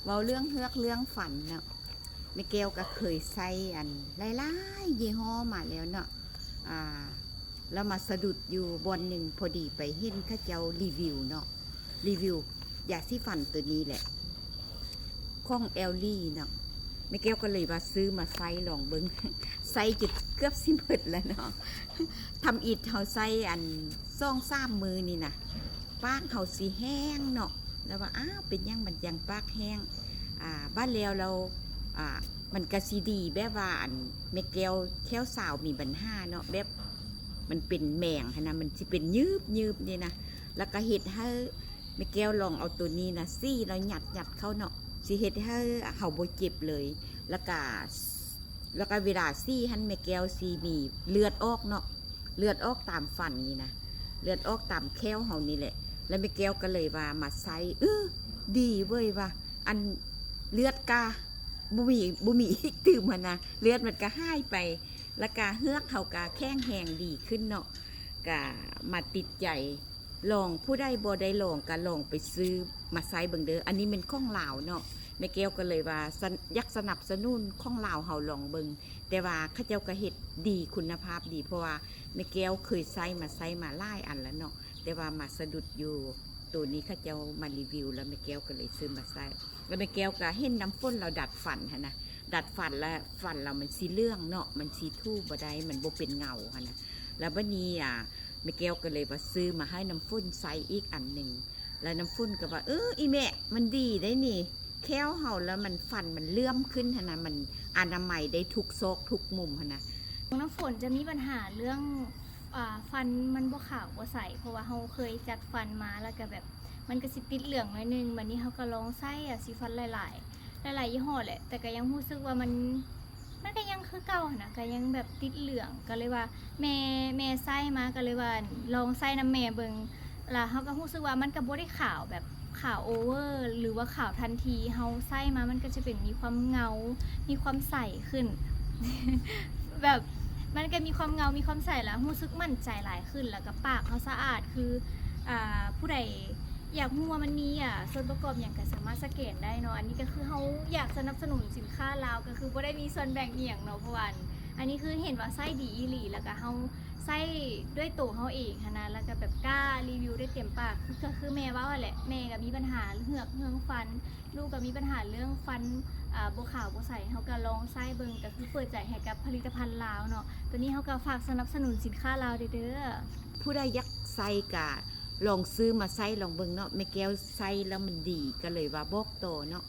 เว้าเรื่องเฮือกเรื่องฝันเนาะแม่แก้วก็เคยใส่อันหลายๆยี่ห้อมาแล้วเนาะแล้วมาสะดุดอยู่บนหนึ่งพอดีไปเห็นเข้าเจ้ารีวิวเนาะรีวิวยาสีฟันตัวนี้แหละของแอลลี่เนาะแม่แก้วก็เลยว่าซื้อมาใส่ลองเบิ้งใส่จุดเกือบสิเบิดแล้วเนาะทำอิดเขาใส่อัน2-3 มือนี่นะปากเขาสีแห้งเนาะแล้วว่าอ้าวเป็นยังมันยังปากแห้งบ้านแล้วเรามันกระสีดีแบบว่าอันแม่แก้วแค้วสาวมีปัญหาเนาะแบบมันเป็นแมงนะมันจะเป็นยืบนี่นะแล้วก็เห็ดให้แม่แก้วลองเอาตัวนี้นะซี่เราหยัดเขาเนาะสิเห็ดให้เขาโบเจ็บเลยแล้วก็เวลาซี่หันแม่แก้วซีมีเลือดออกเนาะเลือดออกตามฟันนี่นะเลือดออกตามแค้วเขานี่แหละแล้วแม่แก้วก็เลยว่ามาใส่ดีเว้ยว่าอันเลือดกาบุมีอีกตื่มมานะเลือดมันก็หายไปแล้วก็เฮือกเขาก็แข้งแหงดีขึ้นเนาะก็มาติดใจลองผู้ได้บ่ได้ลองก็ลองไปซื้อมาใส่เบิ่งเด้ออันนี้เป็นข้องลาวเนาะแม่แก้วก็เลยว่ายักสนับสนุนข้องลาวเฮาลองเบิ่งแต่ว่าข้าเจ้าก็เฮ็ดดีคุณภาพดีเพราะว่าแม่แก้วเคยใส่มาหลายอันแล้วเนาะแต่ว่ามาสะดุดอยู่ตัวนี้ข้าเจ้ามารีวิวแล้วแม่แก้วก็เลยซื้อมาใส่แล้วแม่แก้วก็เห็นน้ำฝนเราดัดฟันนะดัดฟันแล้วฟันเรามันสีเรื่องเนาะมันสีทู่บ่ได้มันบ่เป็นเงานะแล้วบัดนี้แม่แก้วก็เลยว่าซื้อมาให้น้ำฝนใส่อีกอันหนึ่งแล้วน้ำฝนก็ว่าอีแม่มันดีได้นี่แค้วเห่าแล้วมันฟันมันเลื่อมขึ้นนะมันอนามัยได้ทุกซอกทุกมุมนะน้ำฝนจะมีปัญหาเรื่องฟันมันบ่ขาวบ่ใสเพราะว่าเขาเคยจัดฟันมาแล้วก็แบบมันก็สิติดเหลืองหน่อยนึงวันนี้เขาก็ลองใส่สีฟันหลายยี่ห้อแหละแต่ก็ยังรู้สึกว่ามันก็ยังคือเก่านะก็ยังแบบติดเหลืองก็เลยว่าแม่ใส่มาก็เลยว่าลองใส่น้ำแม่เบิ่งแล้วเขาก็รู้สึกว่ามันก็บ่ได้ขาวแบบขาวโอเวอร์หรือว่าขาวทันทีเขาใส่มามันก็จะเป็นมีความเงามีความใสขึ้น แบบมันก็มีความเงามีความใสแล้วรู้สึกมั่นใจหลายขึ้นแล้วก็ปากเขาสะอาดคือผู้ใดอยากรู้ว่ามันมีส่วนประกอบอย่างก็สามารถสแกนได้เนาะอันนี้ก็คือเขาอยากสนับสนุนสินค้าลาวก็คือบ่ได้มีส่วนแบ่งเอียงเนาะเพราะว่าอันนี้คือเห็นว่าไส้ดีอีหลีแล้วก็เขาไส้ด้วยตัวเขาเองนะแล้วก็แบบกล้ารีวิวได้เต็มปากก็คือแม่ว่าแหละแม่ก็มีปัญหาเหือกเหืองฟันลูกก็มีปัญหาเรื่องฟันบัวขาวบัวใสเขาก็ลองไส้เบิ่งก็คือเปิดใจให้กับผลิตภัณฑ์ลาวเนาะตัวนี้เขาก็ฝากสนับสนุนสินค้าลาวเด้อผู้ใดยักใส่กะลองซื้อมาใส่ลองเบิ่งเนาะแม่แก้วใส่แล้วมันดีก็เลยว่าบอกโตเนาะ